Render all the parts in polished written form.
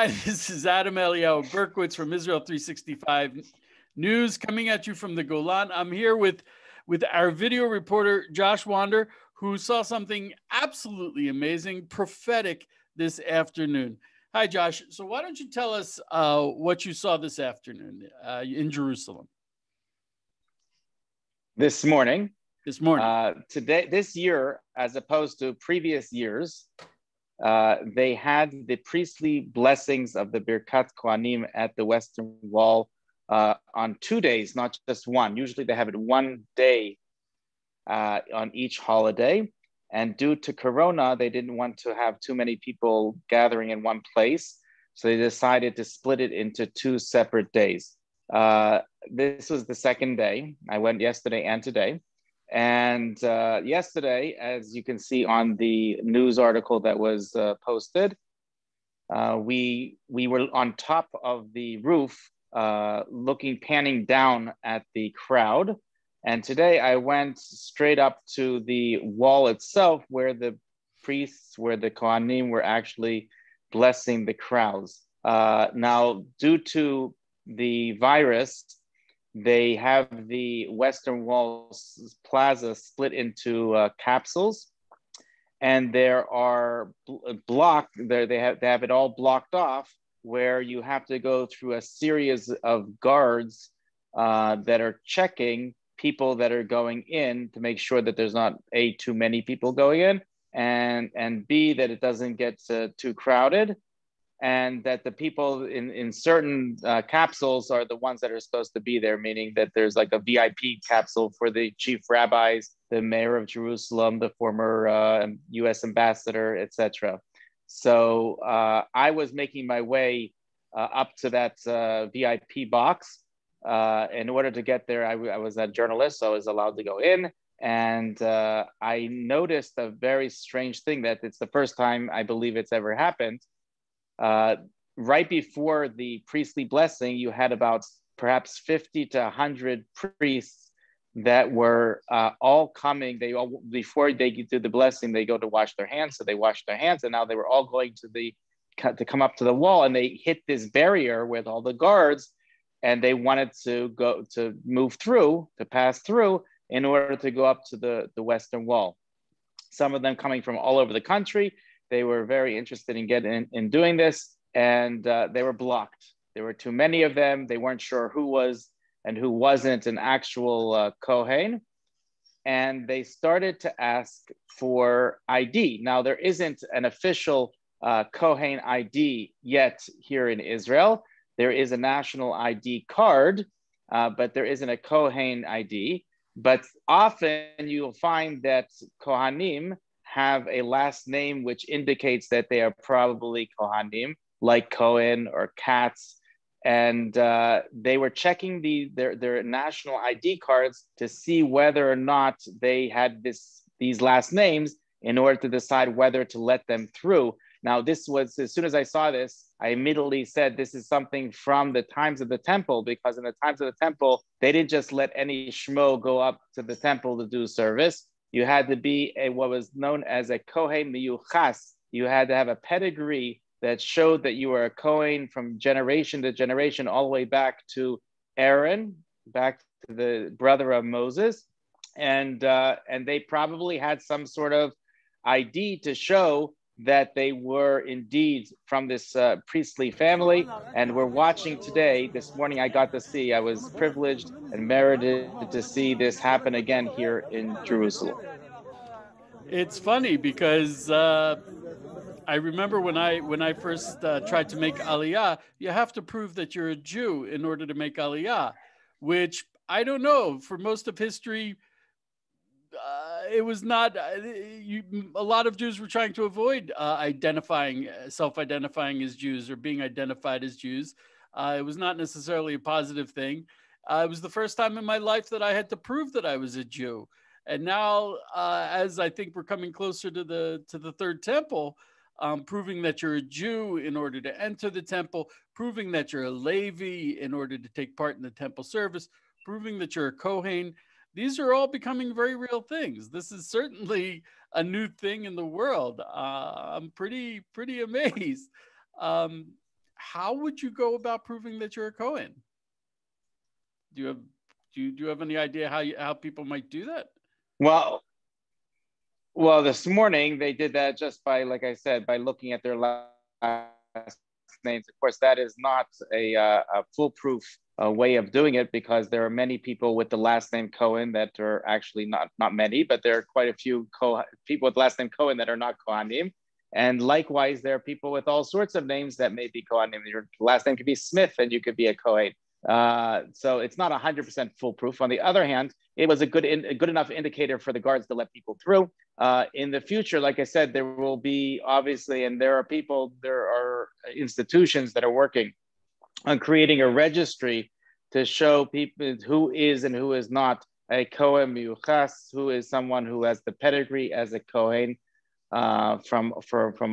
Hi, this is Adam Eliyahu Berkowitz from Israel 365 News, coming at you from the Golan. I'm here with our video reporter, Josh Wander, who saw something absolutely amazing, prophetic this afternoon. Hi, Josh. So why don't you tell us what you saw this afternoon in Jerusalem? This morning. This year, as opposed to previous years, they had the priestly blessings of the Birkat Kohanim at the Western Wall on 2 days, not just one. Usually they have it one day on each holiday. And due to Corona, they didn't want to have too many people gathering in one place. So they decided to split it into 2 separate days. This was the second day. I went yesterday and today. And yesterday, as you can see on the news article that was posted, we were on top of the roof, panning down at the crowd. And today I went straight up to the wall itself where the priests, where the Kohanim were actually blessing the crowds. Now, due to the virus, they have the Western Wall plaza split into capsules, and there are they have it all blocked off, where you have to go through a series of guards that are checking people that are going in to make sure that there's not A, too many people going in, and B, that it doesn't get too crowded, and that the people in certain capsules are the ones that are supposed to be there, meaning that there's like a VIP capsule for the chief rabbis, the mayor of Jerusalem, the former US ambassador, etc. So I was making my way up to that VIP box. In order to get there, I was a journalist, so I was allowed to go in. And I noticed a very strange thing, that it's the first time I believe it's ever happened. Right before the priestly blessing, you had about perhaps 50 to 100 priests that were all coming. Before they do the blessing, they go to wash their hands. So they washed their hands, and now they were all going to come up to the wall, and they hit this barrier with all the guards, and they wanted to pass through in order to go up to the Western Wall. Some of them coming from all over the country. They were very interested in doing this, and they were blocked. There were too many of them. They weren't sure who was and who wasn't an actual Kohen. And they started to ask for ID. Now, there isn't an official Kohen ID yet here in Israel. There is a national ID card, but there isn't a Kohen ID. But often you'll find that Kohanim have a last name which indicates that they are probably Kohanim, like Cohen or Katz. And they were checking their national ID cards to see whether or not they had these last names in order to decide whether to let them through. Now, this was, as soon as I saw this, I immediately said, this is something from the times of the temple, because in the times of the temple, they didn't just let any shmo go up to the temple to do service. You had to be what was known as a Kohen Miyuchas. You had to have a pedigree that showed that you were a Kohen from generation to generation, all the way back to Aaron, back to the brother of Moses. And they probably had some sort of ID to show that they were indeed from this priestly family. And we're watching today. This morning I was privileged and merited to see this happen again here in Jerusalem. It's funny because I remember when I first tried to make Aliyah, you have to prove that you're a Jew in order to make Aliyah, which I don't know, for most of history, it was not, a lot of Jews were trying to avoid self-identifying as Jews or being identified as Jews. It was not necessarily a positive thing. It was the first time in my life that I had to prove that I was a Jew. And now, as I think we're coming closer to the third temple, proving that you're a Jew in order to enter the temple, proving that you're a Levi in order to take part in the temple service, proving that you're a Kohen. These are all becoming very real things. This is certainly a new thing in the world. I'm pretty amazed. how would you go about proving that you're a Kohen? Do you have any idea how people might do that? Well, this morning they did that just by, like I said, by looking at their last names. Of course, that is not a foolproof way of doing it, because there are many people with the last name Cohen that are actually not many, but there are quite a few people with last name Cohen that are not Kohanim. And likewise, there are people with all sorts of names that may be Kohanim. Your last name could be Smith and you could be a Kohen. So it's not 100% foolproof. On the other hand, it was a good enough indicator for the guards to let people through. In the future, like I said, there will be obviously, and there are institutions that are working on creating a registry to show people who is and who is not a Kohen Miuchas, who is someone who has the pedigree as a Kohen from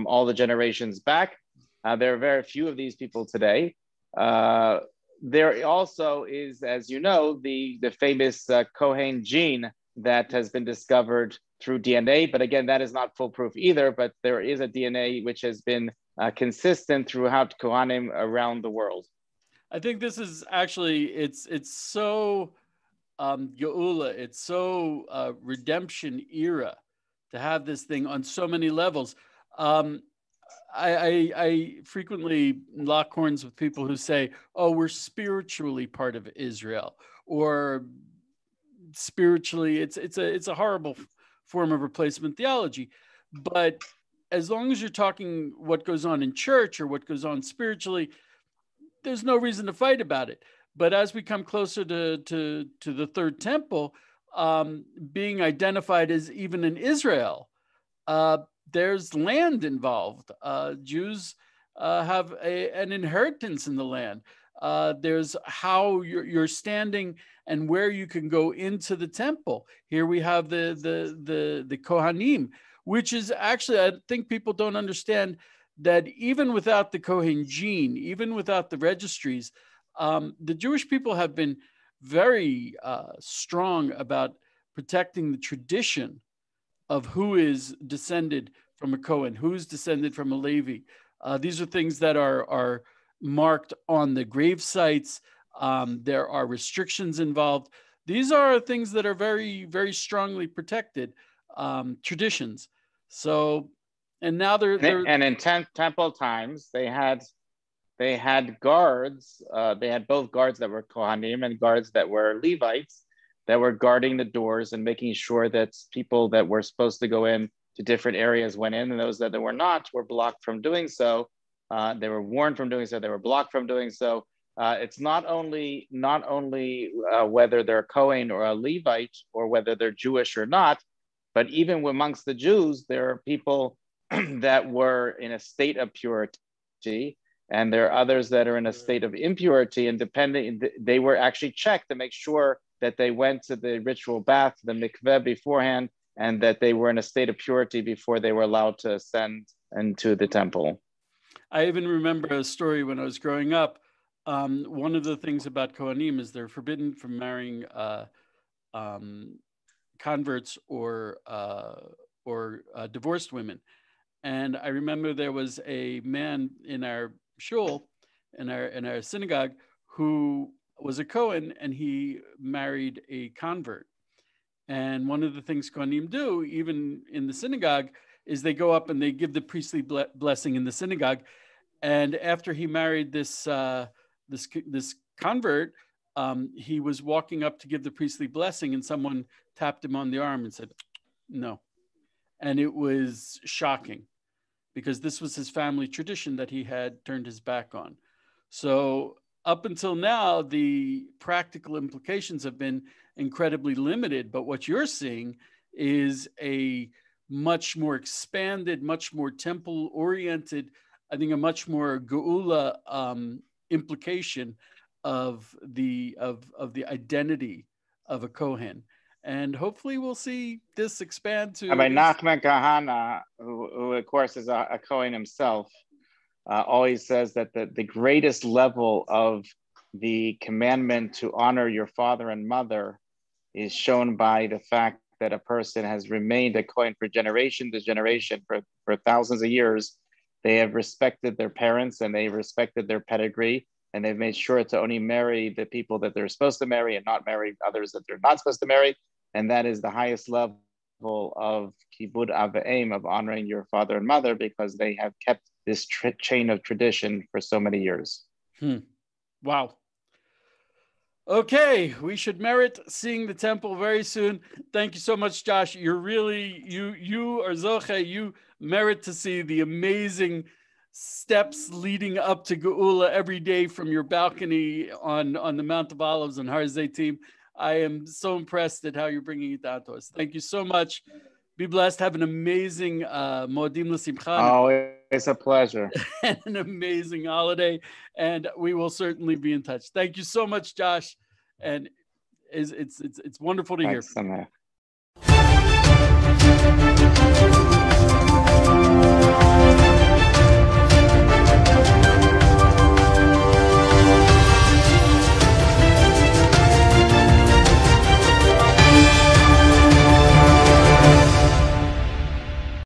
all the generations back. There are very few of these people today. There also is, as you know, the famous Kohen gene that has been discovered through DNA. But again, that is not foolproof either. But there is a DNA which has been consistent throughout Kohanim around the world. I think this is actually, it's so Geula, it's so redemption era to have this thing on so many levels. I frequently lock horns with people who say, oh, we're spiritually part of Israel, or spiritually, it's a horrible form of replacement theology. But as long as you're talking what goes on in church or what goes on spiritually, there's no reason to fight about it. But as we come closer to the third temple, being identified as even in Israel, there's land involved. Jews have an inheritance in the land. There's how you're standing and where you can go into the temple. Here we have the Kohanim, which is actually, I think people don't understand that even without the Kohen gene, even without the registries, the Jewish people have been very strong about protecting the tradition of who is descended from a Kohen, who's descended from a Levi. These are things that are marked on the grave sites. There are restrictions involved. These are things that are very, very strongly protected traditions. So, and now they're and in temple times, they had guards. They had both guards that were Kohanim and guards that were Levites that were guarding the doors and making sure that people that were supposed to go in to different areas went in, and those that were not were blocked from doing so. They were warned from doing so. They were blocked from doing so. It's not only whether they're Kohen or a Levite or whether they're Jewish or not, but even amongst the Jews, there are people that were in a state of purity, and there are others that are in a state of impurity, and they were actually checked to make sure that they went to the ritual bath, the mikveh beforehand, and that they were in a state of purity before they were allowed to ascend into the temple. I even remember a story when I was growing up. One of the things about Kohanim is they're forbidden from marrying converts or divorced women. And I remember there was a man in our shul, in our synagogue, who was a Kohen, and he married a convert. And one of the things Kohanim do, even in the synagogue, is they go up and they give the priestly blessing in the synagogue. And after he married this convert, he was walking up to give the priestly blessing, and someone tapped him on the arm and said, "No." And it was shocking, because this was his family tradition that he had turned his back on. So up until now, the practical implications have been incredibly limited. But what you're seeing is a much more expanded, much more temple-oriented, I think a much more geula implication of the identity of a Kohen. And hopefully we'll see this expand to... Rabbi Nachman Kahana, who of course is a Kohen himself, always says that the greatest level of the commandment to honor your father and mother is shown by the fact that a person has remained a Kohen for generation to generation for thousands of years, they have respected their parents and they've respected their pedigree, and they've made sure to only marry the people that they're supposed to marry and not marry others that they're not supposed to marry. And that is the highest level of kibud av v'em, of honoring your father and mother, because they have kept this chain of tradition for so many years. Wow. Okay, we should merit seeing the temple very soon. Thank you so much, Josh. You're really, you are Zoche, you merit to see the amazing steps leading up to Geula every day from your balcony on the Mount of Olives and Har Zeitim. I am so impressed at how you're bringing it down to us. Thank you so much. Be blessed. Have an amazing Moedim L'Simcha. Oh, it's a pleasure. And an amazing holiday. And we will certainly be in touch. Thank you so much, Josh. And it's wonderful to hear. Thanks,